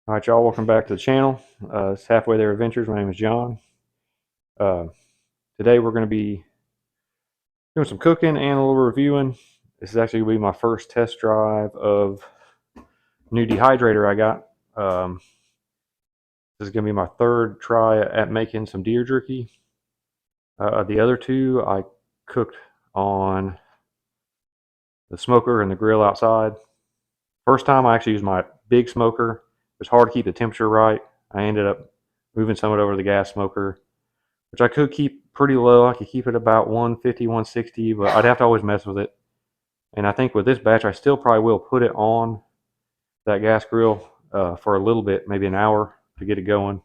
All right, y'all, welcome back to the channel. It's Halfway There Adventures. My name is John. Uh, Today we're going to be doing some cooking and a little reviewing. This is actually going to be my first test drive of new dehydrator I got. This is going to be my third try at making some deer jerky. The other two I cooked on the smoker and the grill outside. First time I actually used my big smoker. It was hard to keep the temperature right. I ended up moving some of it over to the gas smoker, which I could keep pretty low. I could keep it about 150, 160, but I'd have to always mess with it. And I think with this batch, I still probably will put it on that gas grill for a little bit, maybe an hour to get it going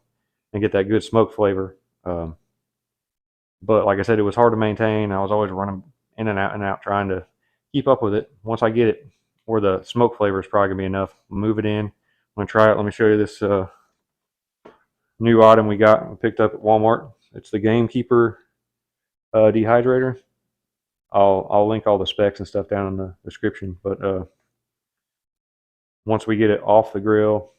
and get that good smoke flavor. But like I said, it was hard to maintain. I was always running in and out trying to keep up with it. Once I get it where the smoke flavor is probably going to be enough, move it in. I'm going to try it. Let me show you this new item we picked up at Walmart. It's the Game Keeper dehydrator. I'll link all the specs and stuff down in the description. But once we get it off the grill,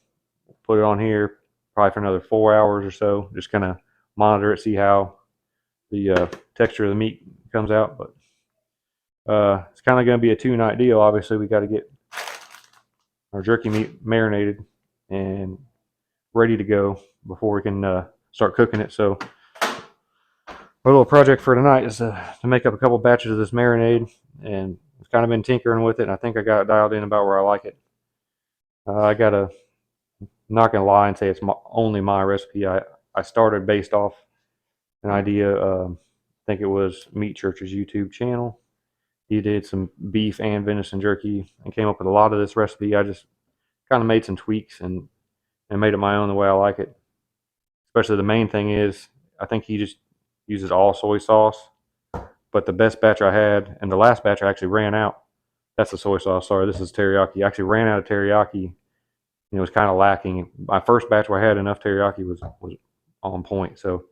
put it on here probably for another 4 hours or so. Just kind of monitor it, see how the texture of the meat comes out. But it's kind of going to be a 2-night deal. Obviously, we got to get our jerky meat marinated and ready to go before we can start cooking it. So our little project for tonight is to make up a couple batches of this marinade, and I've kind of been tinkering with it, and I think I got it dialed in about where I like it. I gotta, not gonna lie and say it's only my recipe. I started based off an idea. I think it was Meat Church's YouTube channel. He did some beef and venison jerky and came up with a lot of this recipe. I just kind of made some tweaks and made it my own the way I like it. Especially the main thing is, I think he just uses all soy sauce. But the best batch I had, and the last batch I actually ran out. That's the soy sauce. Sorry, this is teriyaki. I actually ran out of teriyaki. And it was kind of lacking. My first batch where I had enough teriyaki was on point. So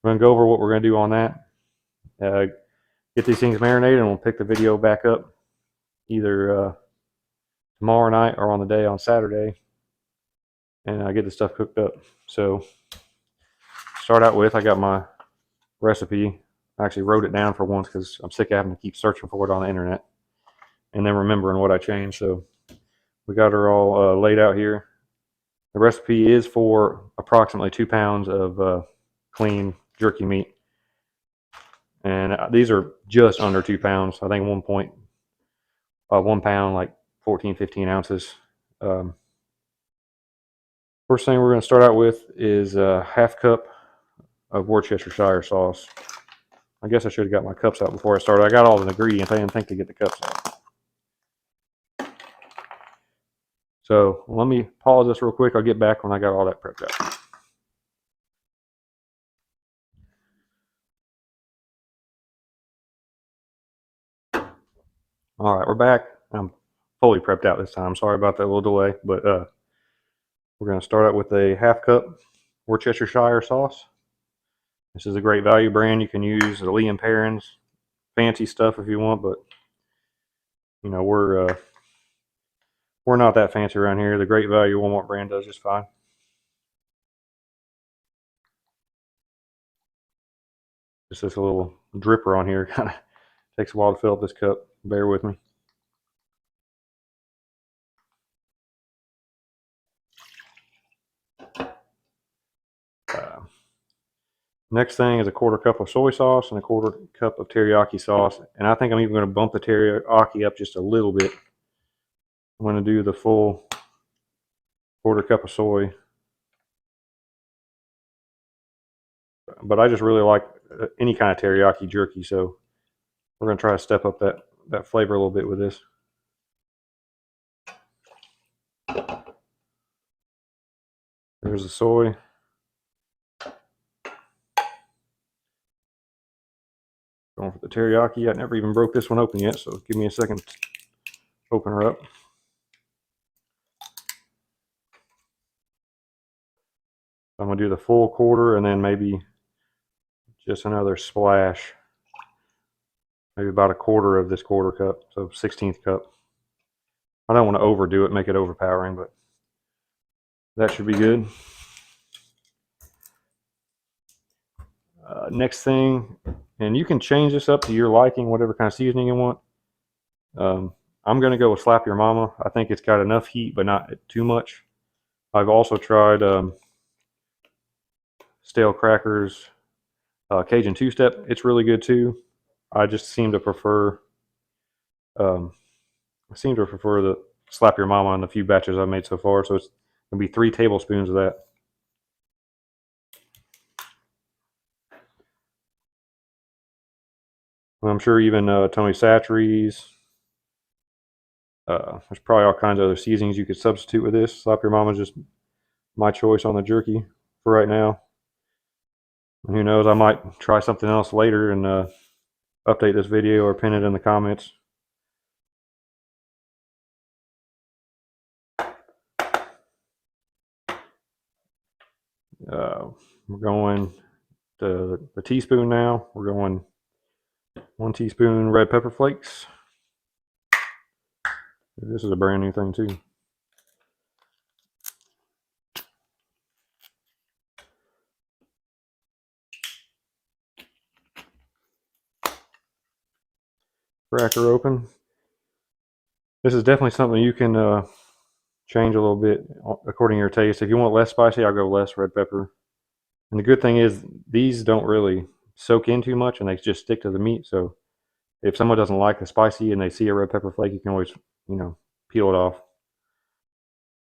we're gonna go over what we're gonna do on that. Get these things marinated, and we'll pick the video back up either tomorrow night or on the day on Saturday, and get the stuff cooked up. So start out with, I got my recipe. I actually wrote it down for once because I'm sick of having to keep searching for it on the internet and then remembering what I changed. So we got her all laid out here. The recipe is for approximately 2 pounds of clean jerky meat. And these are just under 2 pounds. I think 1 pound, like 14, 15 ounces. First thing we're going to start out with is a half cup of Worcestershire sauce. I guess I should have got my cups out before I started. I got all the ingredients. I didn't think to get the cups out. So let me pause this real quick. I'll get back when I got all that prepped out. All right, we're back. I'm fully prepped out this time. Sorry about that little delay, but we're going to start out with a half cup Worcestershire sauce. This is a great value brand. You can use the Lee & Perrins fancy stuff if you want, but you know we're not that fancy around here. The Great Value Walmart brand does just fine. Just this little dripper on here kind of takes a while to fill up this cup. Bear with me. Next thing is a 1/4 cup of soy sauce and a 1/4 cup of teriyaki sauce. And I think I'm even going to bump the teriyaki up just a little bit. I'm going to do the full 1/4 cup of soy. But I just really like any kind of teriyaki jerky, so we're going to try to step up that flavor a little bit with this. There's the soy. Going for the teriyaki. I never even broke this one open yet, so give me a second to open her up. I'm going to do the full 1/4 and then maybe just another splash. Maybe about a 1/4 of this 1/4 cup, so 1/16 cup. I don't want to overdo it, make it overpowering, but That should be good. Next thing, and you can change this up to your liking, whatever kind of seasoning you want. I'm going to go with Slap Your Mama. I think it's got enough heat, but not too much. I've also tried Stale Crackers Cajun Two-Step. It's really good too. I just seem to prefer the Slap Your Mama in the few batches I've made so far. So it's going to be 3 tablespoons of that. I'm sure even Tony Chachere's. There's probably all kinds of other seasonings you could substitute with this. Slap Your Mama is just my choice on the jerky for right now. And who knows, I might try something else later and update this video or pin it in the comments. We're going to the teaspoon now. We're going 1 teaspoon red pepper flakes. This is a brand new thing too. Cracker open. This is definitely something you can change a little bit according to your taste. If you want less spicy, I'll go less red pepper. And the good thing is these don't really soak in too much and they just stick to the meat. So if someone doesn't like the spicy and they see a red pepper flake, you can always, peel it off.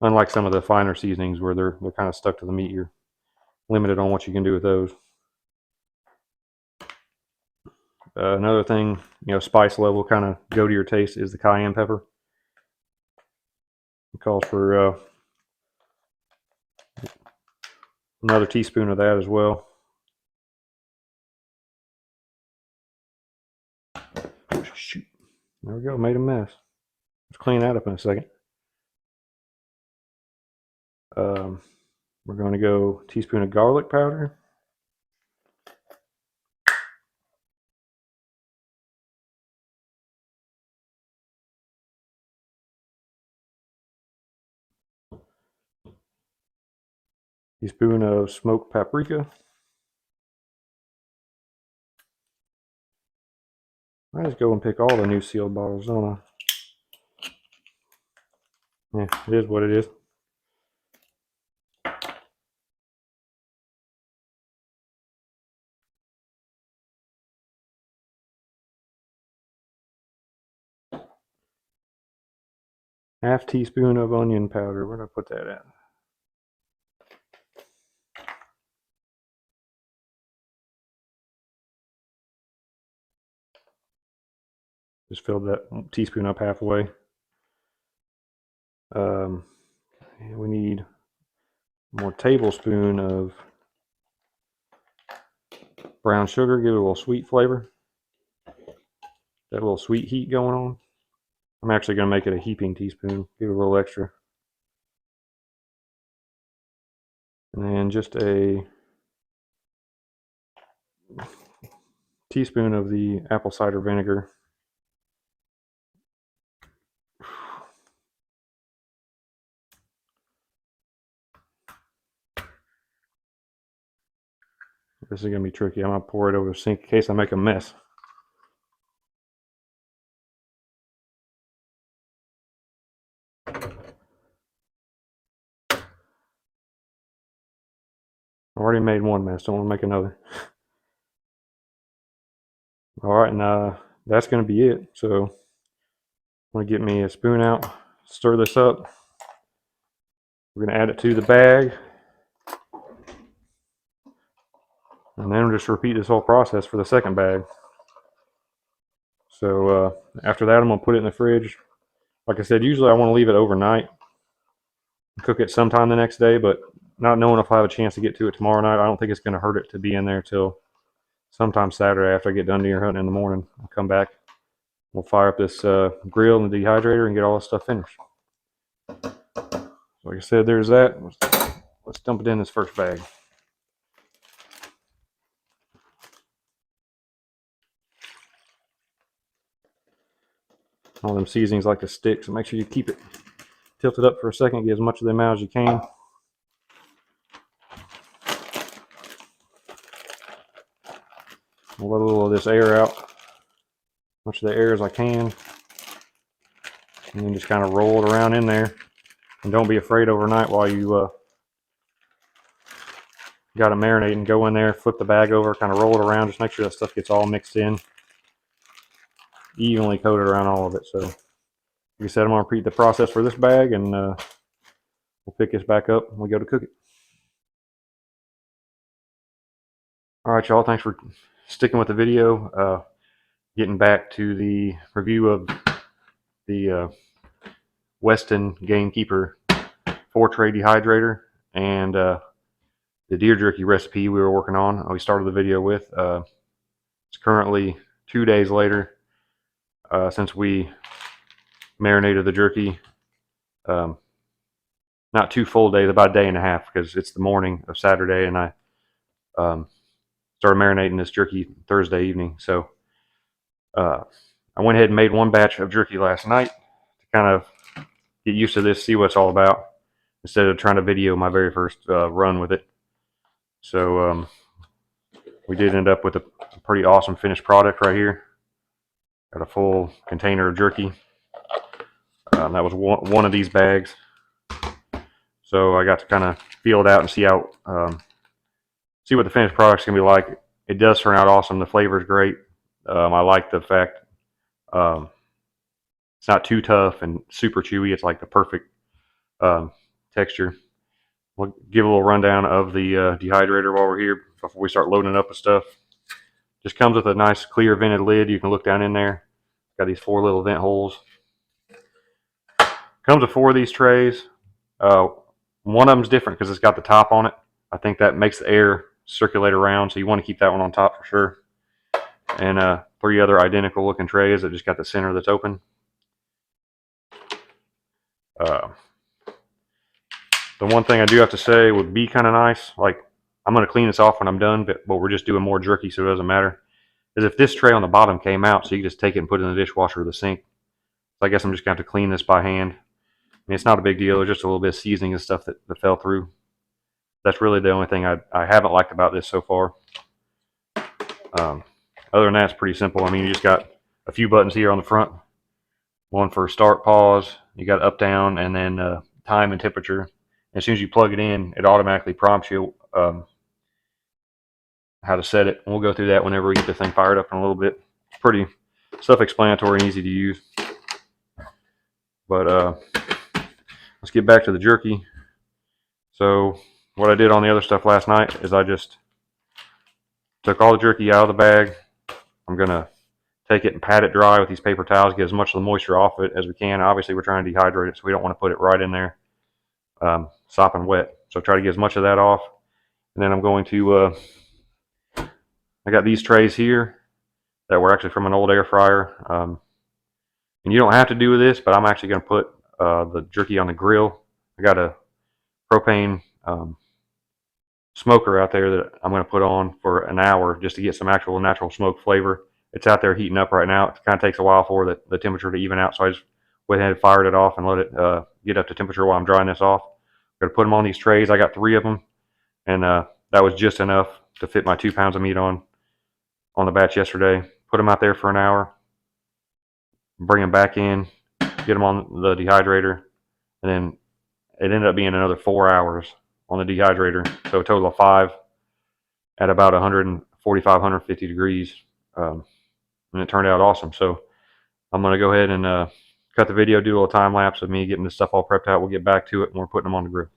Unlike some of the finer seasonings where they're kind of stuck to the meat, you're limited on what you can do with those. Another thing, spice level, kind of go to your taste, is the cayenne pepper. It calls for another teaspoon of that as well. Oh, shoot. There we go, made a mess. Let's clean that up in a second. We're going to go a teaspoon of garlic powder. Teaspoon of smoked paprika. I just go and pick all the new sealed bottles, don't I? Yeah, it is what it is. Half teaspoon of onion powder. Where did I put that at? Just filled that teaspoon up halfway. We need 1 more tablespoon of brown sugar. Give it a little sweet flavor. That little sweet heat going on. I'm actually going to make it a heaping teaspoon. Give it a little extra. And then just a teaspoon of the apple cider vinegar. This is going to be tricky. I'm going to pour it over the sink in case I make a mess. I already made one mess. Don't want to make another. All right, and that's going to be it. So I'm going to get me a spoon out, stir this up. We're going to add it to the bag. And then we'll just repeat this whole process for the second bag. So after that, I'm going to put it in the fridge. Like I said, usually I want to leave it overnight, cook it sometime the next day, but not knowing if I have a chance to get to it tomorrow night, I don't think it's going to hurt it to be in there till sometime Saturday after I get done deer hunting in the morning. I'll come back. We'll fire up this grill and the dehydrator and get all this stuff finished. Like I said, there's that. Let's dump it in this first bag. All them seasonings like to stick, so make sure you keep it tilted up for a second, get as much of them out as you can. let a little of this air out, as much of the air as I can, and then just kind of roll it around in there. And don't be afraid overnight while you got it marinating. Go in there, flip the bag over, kind of roll it around, just make sure that stuff gets all mixed in, evenly coated around all of it. So, like I said, I'm going to repeat the process for this bag, and we'll pick this back up when we go to cook it. All right, y'all, thanks for sticking with the video. Getting back to the review of the Weston Game Keeper 4-tray dehydrator and the deer jerky recipe we were working on. We started the video with. It's currently 2 days later since we marinated the jerky. Not 2 full days, about a day and a half, because it's the morning of Saturday, and I started marinating this jerky Thursday evening. So I went ahead and made 1 batch of jerky last night to kind of get used to this, see what it's all about, instead of trying to video my very first run with it. So we did end up with a pretty awesome finished product right here. Got a full container of jerky. That was one of these bags. So I got to kind of feel it out and see how, see what the finished product's gonna be like. It does turn out awesome. The flavor is great. I like the fact it's not too tough and super chewy. It's like the perfect texture. We'll give a little rundown of the dehydrator while we're here before we start loading it up with stuff. Just comes with a nice clear vented lid. You can look down in there. Got these 4 little vent holes. Comes with 4 of these trays. One of them's different because it's got the top on it. I think that makes the air circulate around, so you want to keep that one on top for sure. And 3 other identical looking trays that just got the center that's open. The one thing I do have to say would be kind of nice, like I'm going to clean this off when I'm done, but we're just doing more jerky, so it doesn't matter, is if this tray on the bottom came out, so you can just take it and put it in the dishwasher or the sink. So I guess I'm just going to have to clean this by hand. I mean, it's not a big deal. It's just a little bit of seasoning and stuff that fell through. That's really the only thing I haven't liked about this so far. Other than that, it's pretty simple. I mean, you just got a few buttons here on the front. One for start, pause. You got up, down, and then time and temperature. As soon as you plug it in, it automatically prompts you how to set it. And we'll go through that whenever we get the thing fired up in a little bit. It's pretty self-explanatory and easy to use. But let's get back to the jerky. So what I did on the other stuff last night is I just took all the jerky out of the bag. I'm going to take it and pat it dry with these paper towels, get as much of the moisture off it as we can. Obviously, we're trying to dehydrate it, so we don't want to put it right in there sopping wet. So try to get as much of that off. And then I'm going to, I got these trays here that were actually from an old air fryer. And you don't have to do this, but I'm actually going to put the jerky on the grill. I got a propane smoker out there that I'm going to put on for an hour just to get some actual natural smoke flavor. It's out there heating up right now. It kind of takes a while for the temperature to even out, so I just went ahead and fired it off and let it get up to temperature while I'm drying this off. I'm going to put them on these trays. I got 3 of them, and that was just enough to fit my 2 pounds of meat on the batch yesterday. Put them out there for an hour, bring them back in, get them on the dehydrator, and then it ended up being another 4 hours on the dehydrator, so a total of 5 at about 145, 150 degrees, and it turned out awesome. So I'm going to go ahead and cut the video, do a little time lapse of me getting this stuff all prepped out. We'll get back to it when we're putting them on the grill.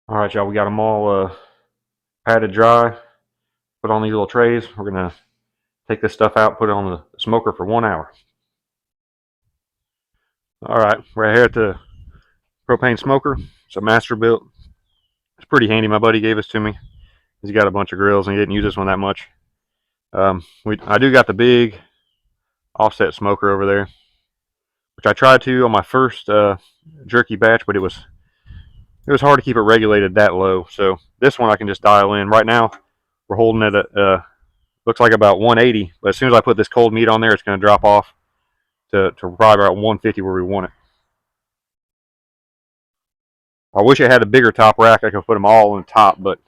All right, y'all, we got them all patted dry, put on these little trays. We're going to take this stuff out, put it on the smoker for 1 hour. All right, we're here at the propane smoker. It's a master built. It's pretty handy. My buddy gave this to me. He's got a bunch of grills and he didn't use this one that much. I do got the big offset smoker over there, which I tried to on my first jerky batch, but it was hard to keep it regulated that low. So this one I can just dial in. Right now we're holding it at looks like about 180, but as soon as I put this cold meat on there, it's going to drop off to probably about 150 where we want it. I wish it had a bigger top rack. I could put them all on the top, but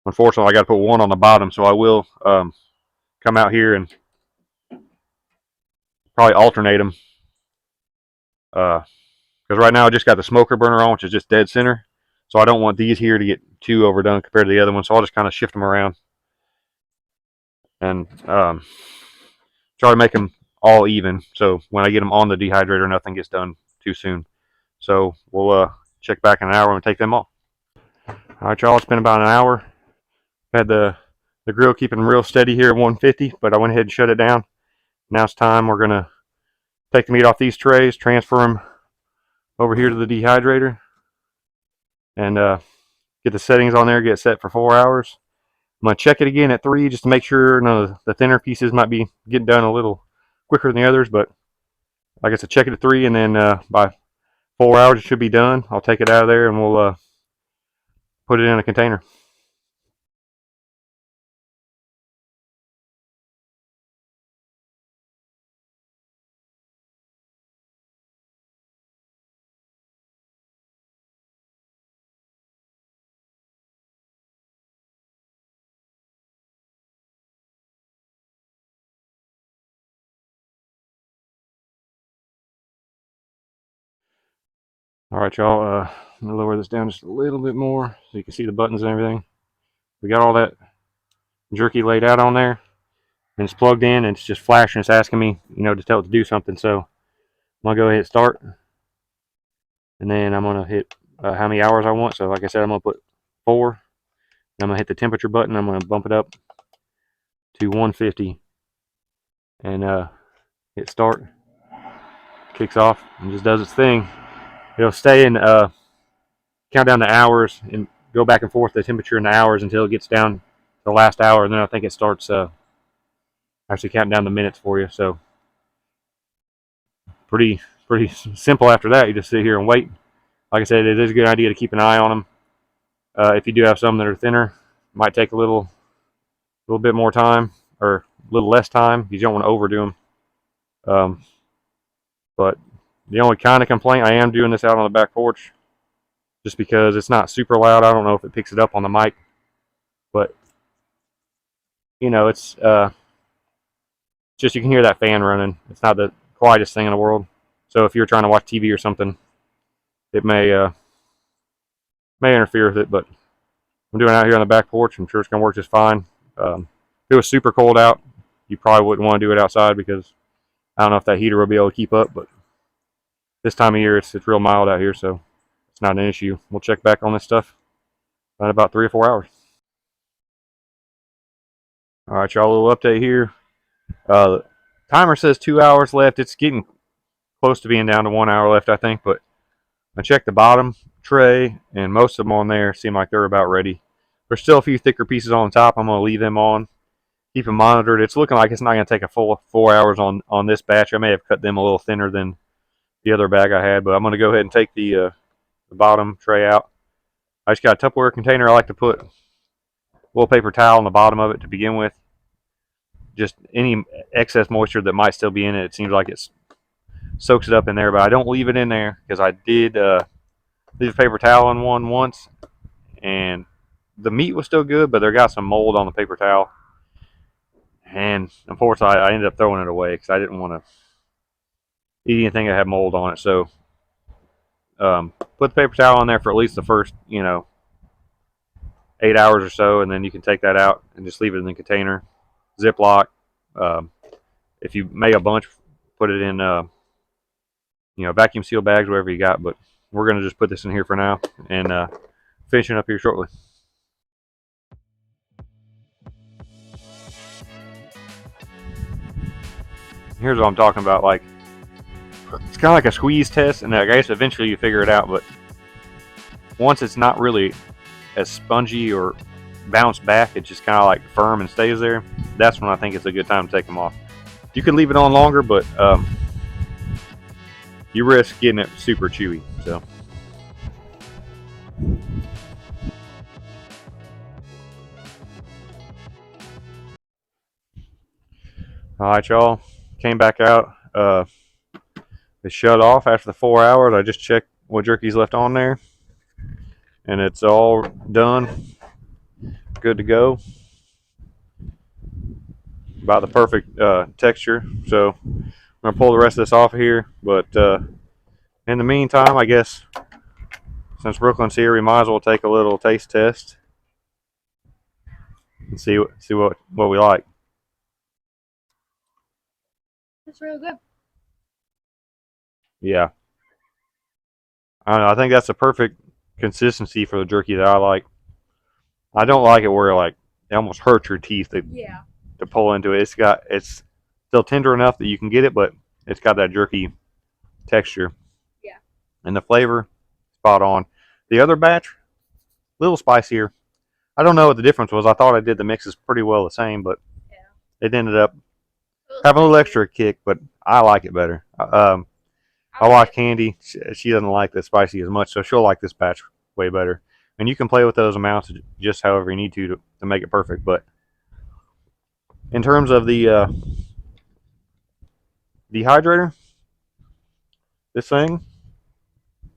unfortunately I got to put one on the bottom. So I will come out here and probably alternate them. Because right now I just got the smoker burner on, which is just dead center. So I don't want these here to get too overdone compared to the other one. So I'll just kind of shift them around and try to make them all even. So when I get them on the dehydrator, nothing gets done too soon. So we'll check back in an hour and take them off. All right, y'all, it's been about an hour. Had the grill keeping real steady here at 150, but I went ahead and shut it down. Now it's time. We're going to take the meat off these trays, transfer them over here to the dehydrator, and get the settings on there, get set for 4 hours. I'm going to check it again at 3 just to make sure none of the thinner pieces might be getting done a little quicker than the others, but like I said, check it at 3, and then by 4 hours it should be done. I'll take it out of there and we'll put it in a container. All right, y'all, I'm going to lower this down just a little bit more so you can see the buttons and everything. We got all that jerky laid out on there, and it's plugged in, and it's just flashing. It's asking me, to tell it to do something. So I'm going to go ahead and start, and then I'm going to hit how many hours I want. So like I said, I'm going to put 4, and I'm going to hit the temperature button. I'm going to bump it up to 150, and hit start. Kicks off and just does its thing. It'll stay in count down the hours and go back and forth the temperature in the hours until it gets down to the last hour, and then I think it starts actually counting down the minutes for you. So pretty simple after that. You just sit here and wait. Like I said, it is a good idea to keep an eye on them. If you do have some that are thinner, it might take a little bit more time or a little less time. You don't want to overdo them. But the only kind of complaint, I am doing this out on the back porch just because it's not super loud. I don't know if it picks it up on the mic, but it's just you can hear that fan running. It's not the quietest thing in the world. So if you're trying to watch TV or something, it may interfere with it. But I'm doing it out here on the back porch. I'm sure it's going to work just fine. If it was super cold out, you probably wouldn't want to do it outside because I don't know if that heater will be able to keep up. But this time of year, it's real mild out here, so it's not an issue. We'll check back on this stuff in about 3 or 4 hours. All right, y'all, a little update here. Timer says 2 hours left. It's getting close to being down to 1 hour left, I think, but I checked the bottom tray, and most of them on there seem like they're about ready. There's still a few thicker pieces on top. I'm going to leave them on. Keep them monitored. It's looking like it's not going to take a full 4 hours on this batch. I may have cut them a little thinner than the other bag I had, but I'm going to go ahead and take the bottom tray out. I just got a Tupperware container. I like to put a little paper towel on the bottom of it to begin with. Just any excess moisture that might still be in it. It seems like it soaks it up in there, but I don't leave it in there because I did leave a paper towel in one once, and the meat was still good, but there got some mold on the paper towel, and unfortunately I ended up throwing it away because I didn't want to eat anything that had mold on it. So put the paper towel on there for at least the first 8 hours or so, and then you can take that out and just leave it in the container, Ziploc. If you make a bunch, put it in vacuum seal bags, whatever you got. But we're going to just put this in here for now and finishing up here shortly. Here's what I'm talking about. Like, it's kind of like a squeeze test, and I guess eventually you figure it out. But once it's not really as spongy or bounce back, it's just kind of like firm and stays there. That's when I think it's a good time to take them off. You could leave it on longer, but you risk getting it super chewy. So. All right, y'all. Came back out. It shut off after the 4 hours. I just checked what jerky's left on there, and it's all done. Good to go. About the perfect texture. So I'm gonna pull the rest of this off of here. But in the meantime, I guess since Brooklyn's here, we might as well take a little taste test and see what we like. It's real good. Yeah, I don't know, I think that's the perfect consistency for the jerky that I like. I don't like it where like it almost hurts your teeth to pull into it. It's still tender enough that you can get it, but it's got that jerky texture. Yeah. And the flavor, spot on. The other batch, a little spicier. I don't know what the difference was. I thought I did the mixes pretty well the same, but it ended up having a little extra kick, but I like it better. My wife Candy, she doesn't like the spicy as much, so she'll like this batch way better. And you can play with those amounts just however you need to make it perfect. But in terms of the dehydrator, this thing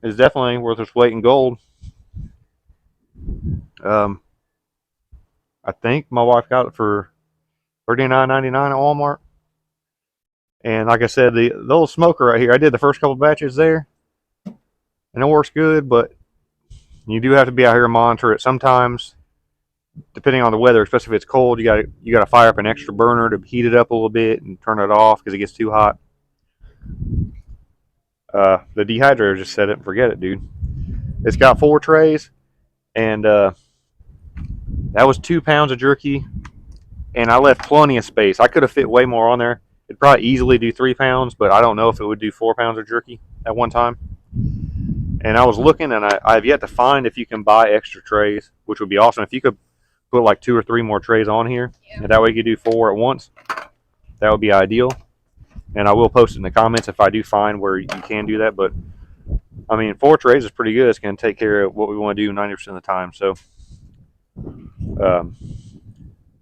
is definitely worth its weight in gold. I think my wife got it for $39.99 at Walmart. And like I said, the little smoker right here, I did the first couple batches there, and it works good, but you do have to be out here and monitor it. Sometimes, depending on the weather, especially if it's cold, you got to fire up an extra burner to heat it up a little bit and turn it off because it gets too hot. The dehydrator just set it and forget it, dude. It's got 4 trays, and that was 2 pounds of jerky, and I left plenty of space. I could have fit way more on there. It'd probably easily do 3 pounds, but I don't know if it would do 4 pounds of jerky at one time. And I was looking, and I have yet to find if you can buy extra trays, which would be awesome. If you could put like 2 or 3 more trays on here, and that way you could do 4 at once, that would be ideal. And I will post it in the comments if I do find where you can do that. But, I mean, 4 trays is pretty good. It's going to take care of what we want to do 90% of the time. So, I'm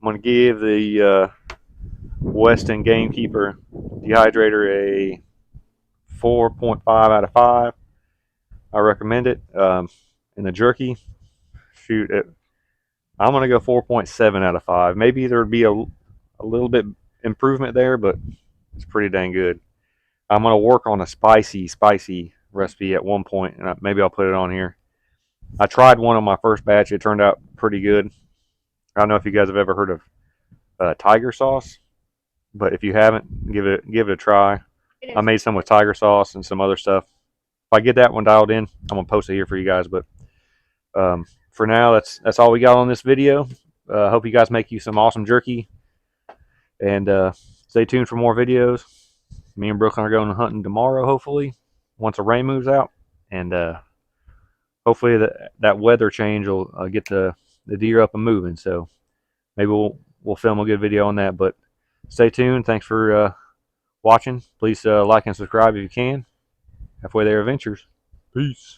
going to give the Weston Game Keeper Dehydrator a 4.5 out of 5. I recommend it. And the jerky, shoot, I'm going to go 4.7 out of 5. Maybe there would be a little bit improvement there, but it's pretty dang good. I'm going to work on a spicy recipe at one point, and maybe I'll put it on here. I tried one on my first batch. It turned out pretty good. I don't know if you guys have ever heard of tiger sauce, but if you haven't, give it a try. I made some with tiger sauce and some other stuff. If I get that one dialed in, I'm gonna post it here for you guys. But for now, that's all we got on this video. Hope you guys make you some awesome jerky, and stay tuned for more videos. Me and Brooklyn are going hunting tomorrow, hopefully, once the rain moves out, and hopefully that weather change will get the deer up and moving. So maybe we'll film a good video on that. But stay tuned. Thanks for watching. Please like and subscribe if you can. Halfway There Adventures. Peace.